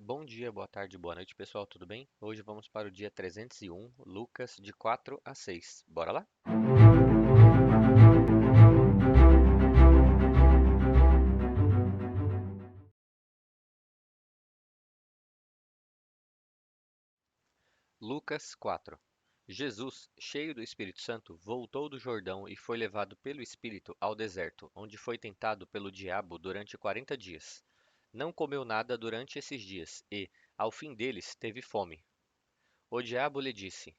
Bom dia, boa tarde, boa noite, pessoal, tudo bem? Hoje vamos para o dia 301, Lucas, de 4 a 6. Bora lá? Lucas 4. Jesus, cheio do Espírito Santo, voltou do Jordão e foi levado pelo Espírito ao deserto, onde foi tentado pelo diabo durante 40 dias. Não comeu nada durante esses dias e, ao fim deles, teve fome. O diabo lhe disse: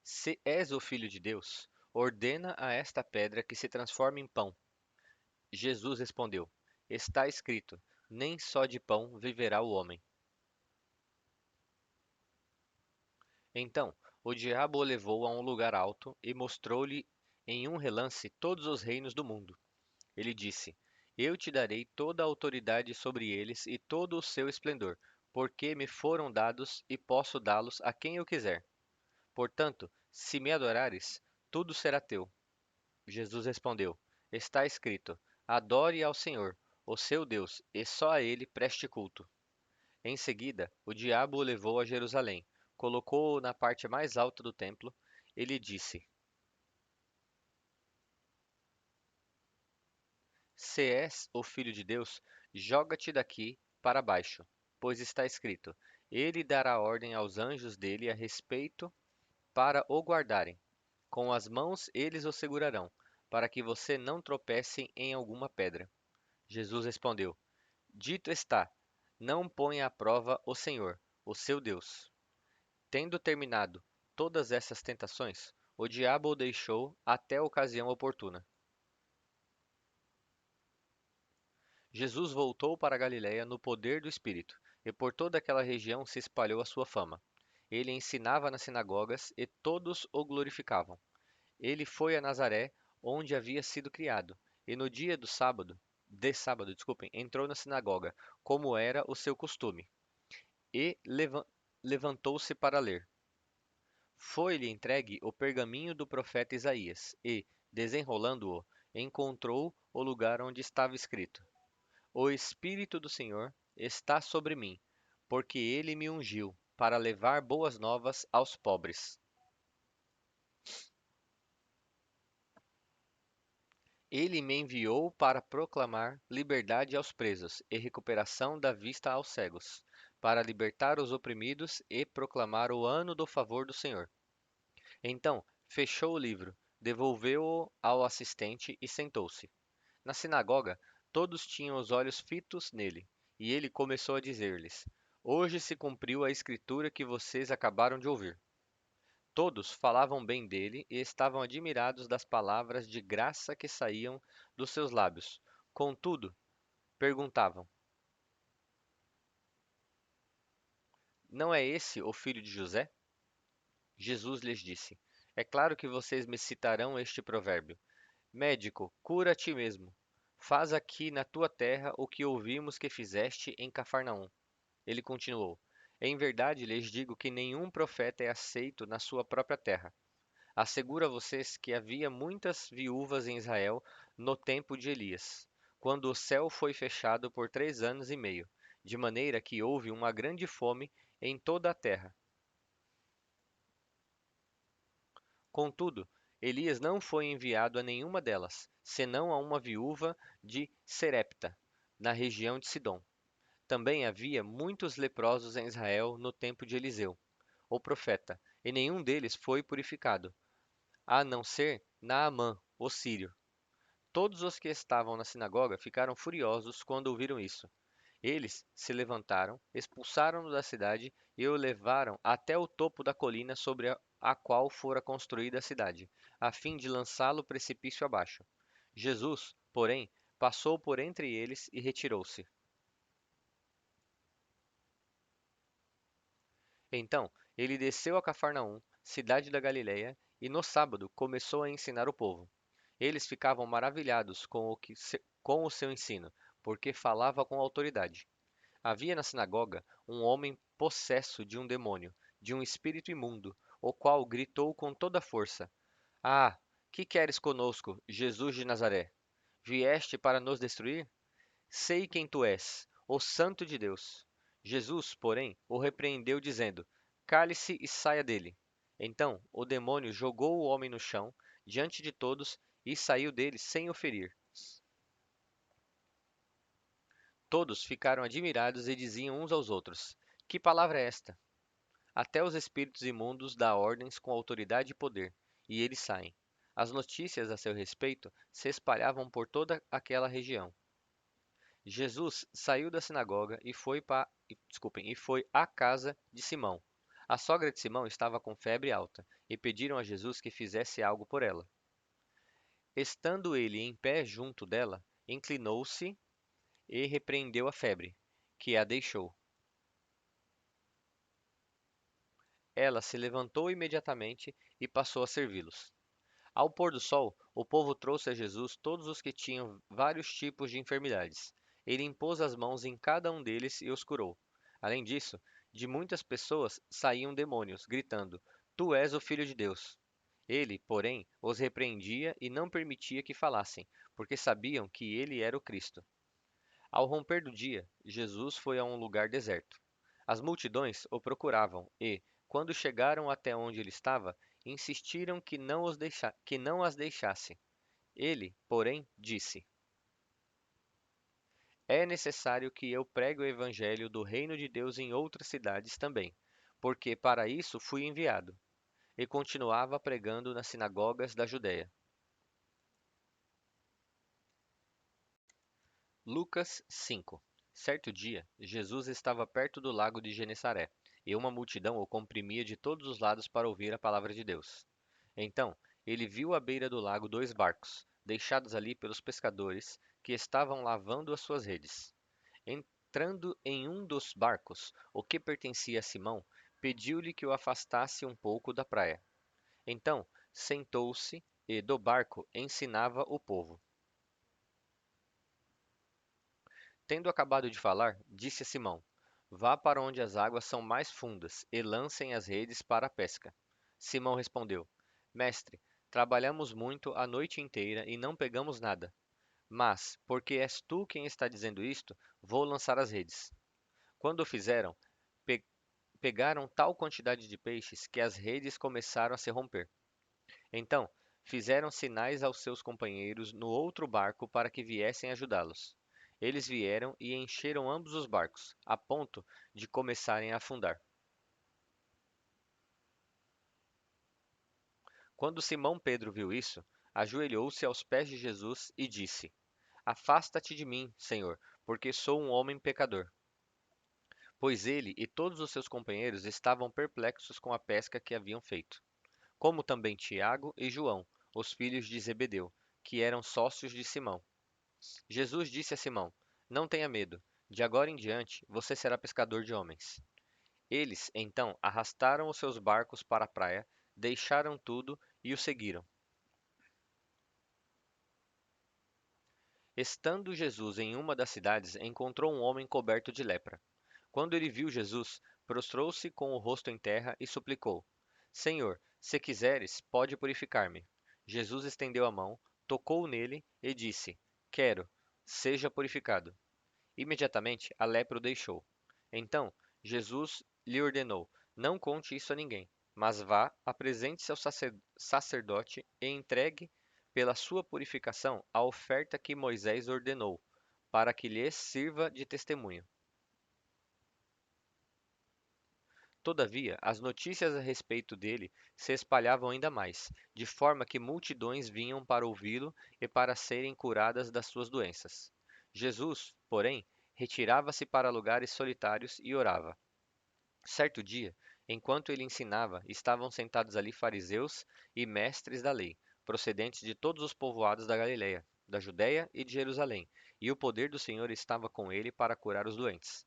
Se és o filho de Deus, ordena a esta pedra que se transforme em pão. Jesus respondeu: Está escrito: Nem só de pão viverá o homem. Então o diabo o levou a um lugar alto e mostrou-lhe em um relance todos os reinos do mundo. Ele disse: Eu te darei toda a autoridade sobre eles e todo o seu esplendor, porque me foram dados e posso dá-los a quem eu quiser. Portanto, se me adorares, tudo será teu. Jesus respondeu: Está escrito: Adore ao Senhor, o seu Deus, e só a ele preste culto. Em seguida, o diabo o levou a Jerusalém, colocou-o na parte mais alta do templo e lhe disse: Se és o filho de Deus, joga-te daqui para baixo, pois está escrito: Ele dará ordem aos anjos dele a respeito para o guardarem. Com as mãos eles o segurarão, para que você não tropece em alguma pedra. Jesus respondeu: Dito está: Não ponha à prova o Senhor, o seu Deus. Tendo terminado todas essas tentações, o diabo o deixou até a ocasião oportuna. Jesus voltou para a Galiléia no poder do Espírito, e por toda aquela região se espalhou a sua fama. Ele ensinava nas sinagogas e todos o glorificavam. Ele foi a Nazaré, onde havia sido criado, e no dia de sábado, desculpem, entrou na sinagoga, como era o seu costume, e levantou-se para ler. Foi-lhe entregue o pergaminho do profeta Isaías, e, desenrolando-o, encontrou o lugar onde estava escrito: O Espírito do Senhor está sobre mim, porque ele me ungiu para levar boas novas aos pobres. Ele me enviou para proclamar liberdade aos presos e recuperação da vista aos cegos, para libertar os oprimidos e proclamar o ano do favor do Senhor. Então fechou o livro, devolveu-o ao assistente e sentou-se. Na sinagoga, todos tinham os olhos fitos nele, e ele começou a dizer-lhes: Hoje se cumpriu a escritura que vocês acabaram de ouvir. Todos falavam bem dele e estavam admirados das palavras de graça que saíam dos seus lábios. Contudo, perguntavam: Não é esse o filho de José? Jesus lhes disse: É claro que vocês me citarão este provérbio: Médico, cura a ti mesmo. Faz aqui na tua terra o que ouvimos que fizeste em Cafarnaum. Ele continuou: Em verdade lhes digo que nenhum profeta é aceito na sua própria terra. Asseguro a vocês que havia muitas viúvas em Israel no tempo de Elias, quando o céu foi fechado por 3 anos e meio, de maneira que houve uma grande fome em toda a terra. Contudo, Elias não foi enviado a nenhuma delas, senão a uma viúva de Serepta, na região de Sidom. Também havia muitos leprosos em Israel no tempo de Eliseu, o profeta, e nenhum deles foi purificado, a não ser Naamã, o sírio. Todos os que estavam na sinagoga ficaram furiosos quando ouviram isso. Eles se levantaram, expulsaram-no da cidade e o levaram até o topo da colina sobre a qual fora construída a cidade, a fim de lançá-lo precipício abaixo. Jesus, porém, passou por entre eles e retirou-se. Então ele desceu a Cafarnaum, cidade da Galiléia, e no sábado começou a ensinar o povo. Eles ficavam maravilhados com o seu ensino, porque falava com autoridade. Havia na sinagoga um homem possesso de um demônio, de um espírito imundo, o qual gritou com toda a força: Ah, que queres conosco, Jesus de Nazaré? Vieste para nos destruir? Sei quem tu és, o Santo de Deus. Jesus, porém, o repreendeu, dizendo: Cale-se e saia dele. Então o demônio jogou o homem no chão, diante de todos, e saiu dele sem o ferir. Todos ficaram admirados e diziam uns aos outros: Que palavra é esta? Até os espíritos imundos dá ordens com autoridade e poder, e eles saem. As notícias a seu respeito se espalhavam por toda aquela região. Jesus saiu da sinagoga e foi à casa de Simão. A sogra de Simão estava com febre alta e pediram a Jesus que fizesse algo por ela. Estando ele em pé junto dela, inclinou-se e repreendeu a febre, que a deixou. Ela se levantou imediatamente e passou a servi-los. Ao pôr do sol, o povo trouxe a Jesus todos os que tinham vários tipos de enfermidades. Ele impôs as mãos em cada um deles e os curou. Além disso, de muitas pessoas saíam demônios, gritando: Tu és o Filho de Deus. Ele, porém, os repreendia e não permitia que falassem, porque sabiam que ele era o Cristo. Ao romper do dia, Jesus foi a um lugar deserto. As multidões o procuravam e, quando chegaram até onde ele estava, insistiram que não as deixasse. Ele, porém, disse: É necessário que eu pregue o evangelho do reino de Deus em outras cidades também, porque para isso fui enviado. E continuava pregando nas sinagogas da Judéia. Lucas 5. Certo dia, Jesus estava perto do lago de Genesaré, e uma multidão o comprimia de todos os lados para ouvir a palavra de Deus. Então, ele viu à beira do lago dois barcos, deixados ali pelos pescadores, que estavam lavando as suas redes. Entrando em um dos barcos, o que pertencia a Simão, pediu-lhe que o afastasse um pouco da praia. Então, sentou-se e do barco ensinava o povo. Tendo acabado de falar, disse a Simão: Vá para onde as águas são mais fundas e lancem as redes para a pesca. Simão respondeu: Mestre, trabalhamos muito a noite inteira e não pegamos nada. Mas, porque és tu quem está dizendo isto, vou lançar as redes. Quando o fizeram, pe- pegaram tal quantidade de peixes que as redes começaram a se romper. Então, fizeram sinais aos seus companheiros no outro barco para que viessem ajudá-los. Eles vieram e encheram ambos os barcos, a ponto de começarem a afundar. Quando Simão Pedro viu isso, ajoelhou-se aos pés de Jesus e disse: Afasta-te de mim, Senhor, porque sou um homem pecador. Pois ele e todos os seus companheiros estavam perplexos com a pesca que haviam feito, como também Tiago e João, os filhos de Zebedeu, que eram sócios de Simão. Jesus disse a Simão: Não tenha medo, de agora em diante você será pescador de homens. Eles, então, arrastaram os seus barcos para a praia, deixaram tudo e o seguiram. Estando Jesus em uma das cidades, encontrou um homem coberto de lepra. Quando ele viu Jesus, prostrou-se com o rosto em terra e suplicou: Senhor, se quiseres, pode purificar-me. Jesus estendeu a mão, tocou nele e disse: Quero, seja purificado. Imediatamente a lepra o deixou. Então Jesus lhe ordenou: Não conte isso a ninguém, mas vá, apresente-se ao sacerdote e entregue pela sua purificação a oferta que Moisés ordenou, para que lhes sirva de testemunho. Todavia, as notícias a respeito dele se espalhavam ainda mais, de forma que multidões vinham para ouvi-lo e para serem curadas das suas doenças. Jesus, porém, retirava-se para lugares solitários e orava. Certo dia, enquanto ele ensinava, estavam sentados ali fariseus e mestres da lei, procedentes de todos os povoados da Galiléia, da Judéia e de Jerusalém, e o poder do Senhor estava com ele para curar os doentes.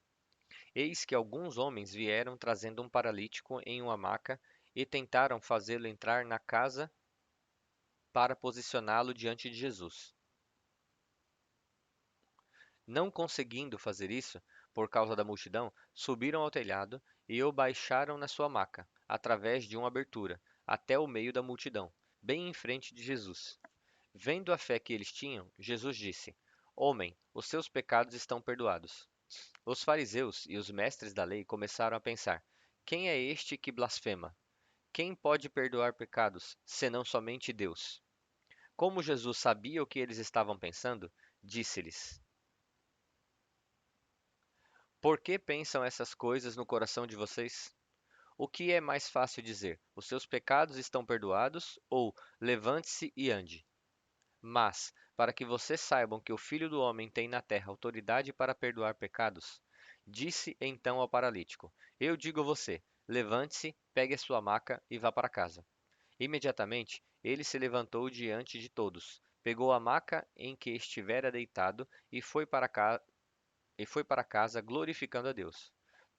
Eis que alguns homens vieram trazendo um paralítico em uma maca e tentaram fazê-lo entrar na casa para posicioná-lo diante de Jesus. Não conseguindo fazer isso, por causa da multidão, subiram ao telhado e o baixaram na sua maca, através de uma abertura, até o meio da multidão, bem em frente de Jesus. Vendo a fé que eles tinham, Jesus disse: Homem, os seus pecados estão perdoados. Os fariseus e os mestres da lei começaram a pensar: quem é este que blasfema? Quem pode perdoar pecados, senão somente Deus? Como Jesus sabia o que eles estavam pensando, disse-lhes: Por que pensam essas coisas no coração de vocês? O que é mais fácil dizer: os seus pecados estão perdoados, ou levante-se e ande? Mas, para que vocês saibam que o Filho do Homem tem na terra autoridade para perdoar pecados, disse então ao paralítico: Eu digo a você, levante-se, pegue a sua maca e vá para casa. Imediatamente, ele se levantou diante de todos, pegou a maca em que estivera deitado e foi para casa glorificando a Deus.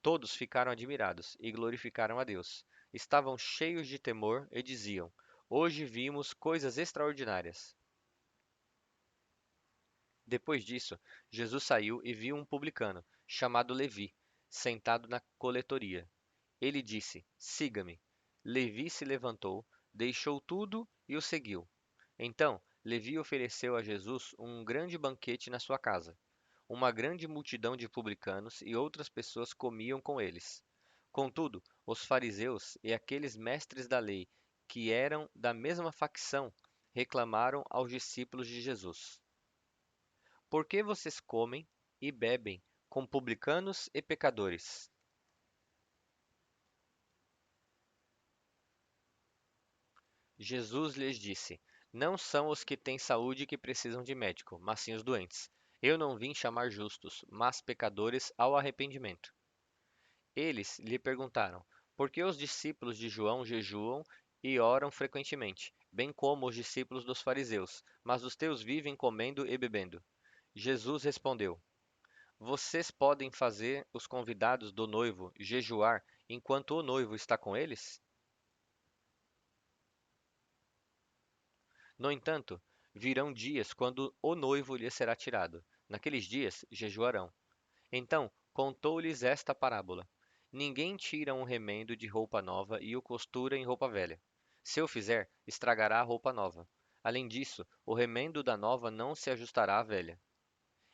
Todos ficaram admirados e glorificaram a Deus. Estavam cheios de temor e diziam: Hoje vimos coisas extraordinárias. Depois disso, Jesus saiu e viu um publicano, chamado Levi, sentado na coletoria. Ele disse: Siga-me. Levi se levantou, deixou tudo e o seguiu. Então, Levi ofereceu a Jesus um grande banquete na sua casa. Uma grande multidão de publicanos e outras pessoas comiam com eles. Contudo, os fariseus e aqueles mestres da lei, que eram da mesma facção, reclamaram aos discípulos de Jesus: Por que vocês comem e bebem com publicanos e pecadores? Jesus lhes disse: Não são os que têm saúde que precisam de médico, mas sim os doentes. Eu não vim chamar justos, mas pecadores ao arrependimento. Eles lhe perguntaram: Por que os discípulos de João jejuam e oram frequentemente, bem como os discípulos dos fariseus, mas os teus vivem comendo e bebendo? Jesus respondeu: Vocês podem fazer os convidados do noivo jejuar enquanto o noivo está com eles? No entanto, virão dias quando o noivo lhes será tirado. Naqueles dias jejuarão. Então contou-lhes esta parábola: Ninguém tira um remendo de roupa nova e o costura em roupa velha. Se o fizer, estragará a roupa nova. Além disso, o remendo da nova não se ajustará à velha.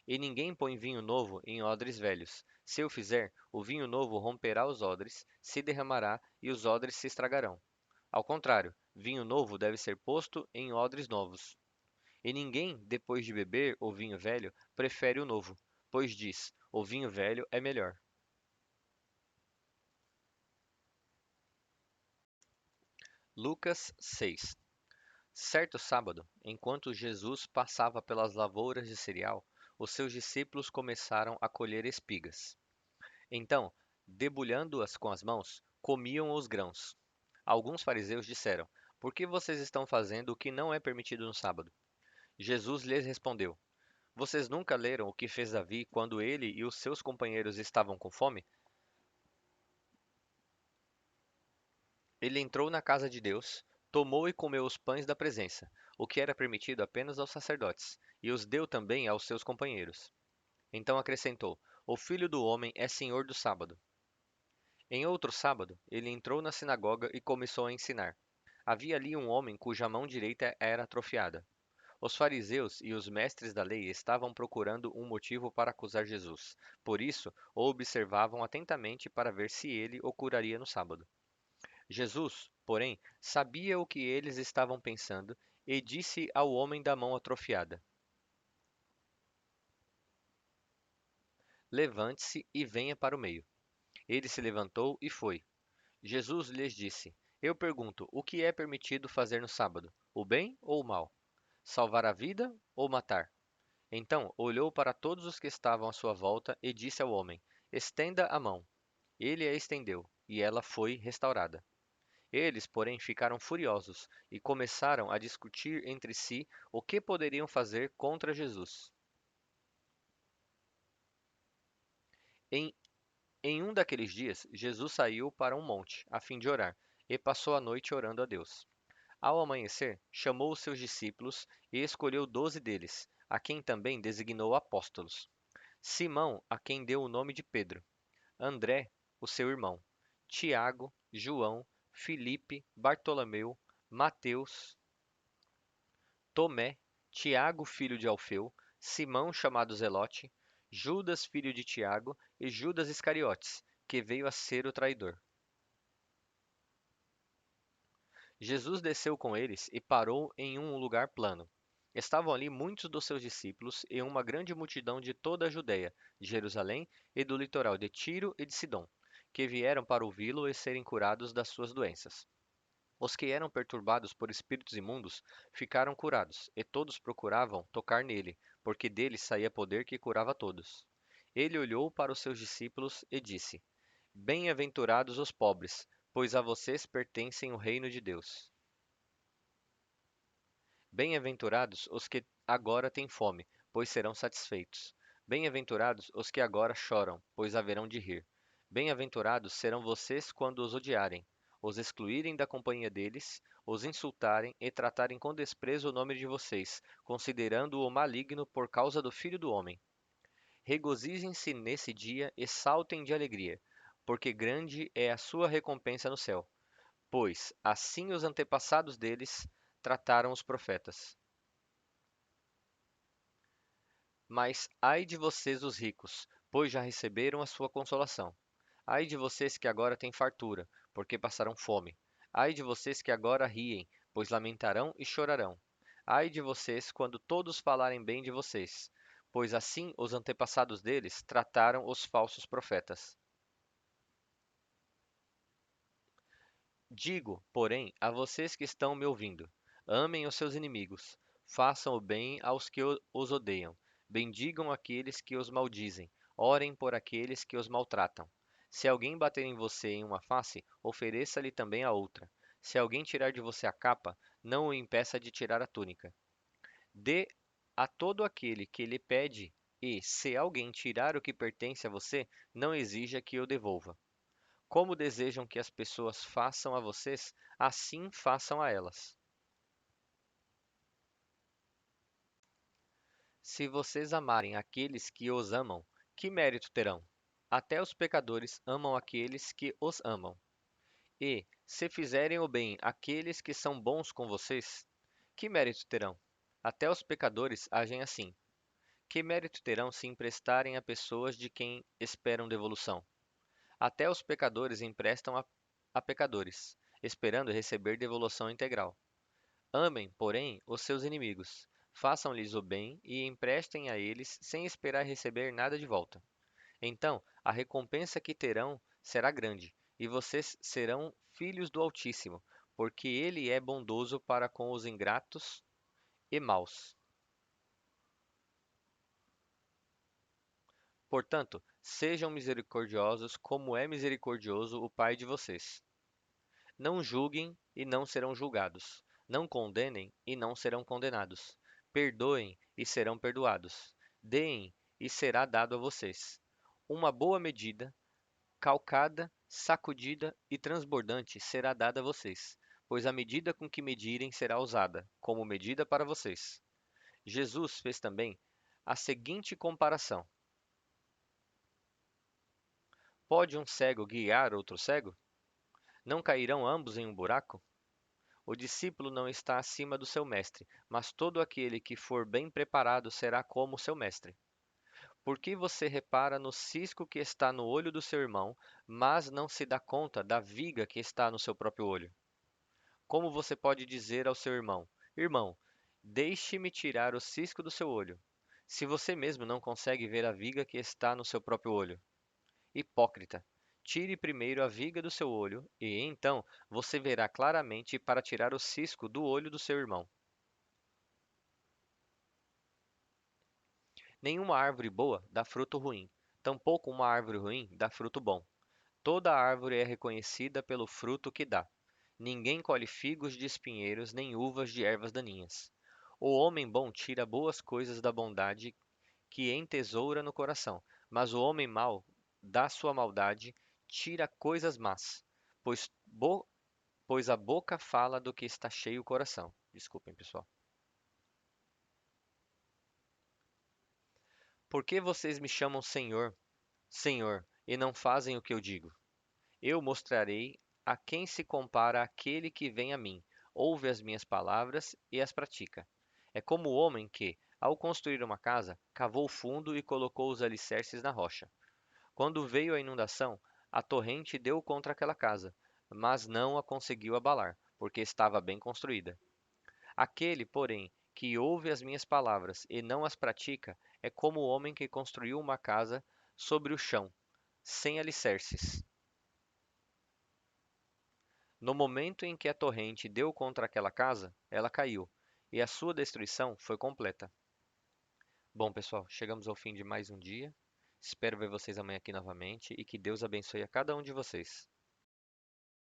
E ninguém põe vinho novo em odres velhos. Se o fizer, o vinho novo romperá os odres, se derramará e os odres se estragarão. Ao contrário, vinho novo deve ser posto em odres novos. E ninguém, depois de beber o vinho velho, prefere o novo, pois diz: o vinho velho é melhor. Lucas 6. Certo sábado, enquanto Jesus passava pelas lavouras de cereal, os seus discípulos começaram a colher espigas. Então, debulhando-as com as mãos, comiam os grãos. Alguns fariseus disseram: Por que vocês estão fazendo o que não é permitido no sábado? Jesus lhes respondeu: Vocês nunca leram o que fez Davi quando ele e os seus companheiros estavam com fome? Ele entrou na casa de Deus, tomou e comeu os pães da presença, o que era permitido apenas aos sacerdotes, e os deu também aos seus companheiros. Então acrescentou: O filho do homem é senhor do sábado. Em outro sábado, ele entrou na sinagoga e começou a ensinar. Havia ali um homem cuja mão direita era atrofiada. Os fariseus e os mestres da lei estavam procurando um motivo para acusar Jesus. Por isso, o observavam atentamente para ver se ele o curaria no sábado. Jesus, porém, sabia o que eles estavam pensando e disse ao homem da mão atrofiada: Levante-se e venha para o meio. Ele se levantou e foi. Jesus lhes disse: Eu pergunto, o que é permitido fazer no sábado? O bem ou o mal? Salvar a vida ou matar? Então olhou para todos os que estavam à sua volta e disse ao homem: Estenda a mão. Ele a estendeu, e ela foi restaurada. Eles, porém, ficaram furiosos e começaram a discutir entre si o que poderiam fazer contra Jesus. Em, em um daqueles dias, Jesus saiu para um monte, a fim de orar, e passou a noite orando a Deus. Ao amanhecer, chamou os seus discípulos e escolheu 12 deles, a quem também designou apóstolos. Simão, a quem deu o nome de Pedro, André, o seu irmão, Tiago, João, Filipe, Bartolomeu, Mateus, Tomé, Tiago filho de Alfeu, Simão chamado Zelote, Judas, filho de Tiago, e Judas Iscariotes, que veio a ser o traidor. Jesus desceu com eles e parou em um lugar plano. Estavam ali muitos dos seus discípulos e uma grande multidão de toda a Judéia, de Jerusalém e do litoral de Tiro e de Sidom, que vieram para ouvi-lo e serem curados das suas doenças. Os que eram perturbados por espíritos imundos ficaram curados, e todos procuravam tocar nele, porque dele saía poder que curava todos. Ele olhou para os seus discípulos e disse: Bem-aventurados os pobres, pois a vocês pertencem o reino de Deus. Bem-aventurados os que agora têm fome, pois serão satisfeitos. Bem-aventurados os que agora choram, pois haverão de rir. Bem-aventurados serão vocês quando os odiarem, os excluírem da companhia deles, os insultarem e tratarem com desprezo o nome de vocês, considerando-o maligno por causa do Filho do Homem. Regozijem-se nesse dia e saltem de alegria, porque grande é a sua recompensa no céu, pois assim os antepassados deles trataram os profetas. Mas ai de vocês, os ricos, pois já receberam a sua consolação. Ai de vocês que agora têm fartura, porque passarão fome. Ai de vocês que agora riem, pois lamentarão e chorarão. Ai de vocês quando todos falarem bem de vocês, pois assim os antepassados deles trataram os falsos profetas. Digo, porém, a vocês que estão me ouvindo: amem os seus inimigos, façam o bem aos que os odeiam, bendigam aqueles que os maldizem, orem por aqueles que os maltratam. Se alguém bater em você em uma face, ofereça-lhe também a outra. Se alguém tirar de você a capa, não o impeça de tirar a túnica. Dê a todo aquele que lhe pede, e, se alguém tirar o que pertence a você, não exija que o devolva. Como desejam que as pessoas façam a vocês, assim façam a elas. Se vocês amarem aqueles que os amam, que mérito terão? Até os pecadores amam aqueles que os amam. E, se fizerem o bem àqueles que são bons com vocês, que mérito terão? Até os pecadores agem assim. Que mérito terão se emprestarem a pessoas de quem esperam devolução? Até os pecadores emprestam a pecadores, esperando receber devolução integral. Amem, porém, os seus inimigos. Façam-lhes o bem e emprestem a eles sem esperar receber nada de volta. Então, a recompensa que terão será grande, e vocês serão filhos do Altíssimo, porque ele é bondoso para com os ingratos e maus. Portanto, sejam misericordiosos, como é misericordioso o Pai de vocês. Não julguem e não serão julgados. Não condenem e não serão condenados. Perdoem e serão perdoados. Deem e será dado a vocês. Uma boa medida, calcada, sacudida e transbordante será dada a vocês, pois a medida com que medirem será usada, como medida para vocês. Jesus fez também a seguinte comparação: Pode um cego guiar outro cego? Não cairão ambos em um buraco? O discípulo não está acima do seu mestre, mas todo aquele que for bem preparado será como seu mestre. Por que você repara no cisco que está no olho do seu irmão, mas não se dá conta da viga que está no seu próprio olho? Como você pode dizer ao seu irmão: Irmão, deixe-me tirar o cisco do seu olho, se você mesmo não consegue ver a viga que está no seu próprio olho? Hipócrita! Tire primeiro a viga do seu olho, e então você verá claramente para tirar o cisco do olho do seu irmão. Nenhuma árvore boa dá fruto ruim, tampouco uma árvore ruim dá fruto bom. Toda árvore é reconhecida pelo fruto que dá. Ninguém colhe figos de espinheiros, nem uvas de ervas daninhas. O homem bom tira boas coisas da bondade que entesoura no coração, mas o homem mau, da sua maldade, tira coisas más, pois, pois a boca fala do que está cheio o coração. Desculpem, pessoal. Por que vocês me chamam Senhor, Senhor, e não fazem o que eu digo? Eu mostrarei a quem se compara aquele que vem a mim, ouve as minhas palavras e as pratica. É como o homem que, Ao construir uma casa, cavou fundo e colocou os alicerces na rocha. Quando veio a inundação, a torrente deu contra aquela casa, mas não a conseguiu abalar, porque estava bem construída. Aquele, porém, que ouve as minhas palavras e não as pratica, é como o homem que construiu uma casa sobre o chão, sem alicerces. No momento em que a torrente deu contra aquela casa, ela caiu, e a sua destruição foi completa. Bom, pessoal, chegamos ao fim de mais um dia. Espero ver vocês amanhã aqui novamente e que Deus abençoe a cada um de vocês.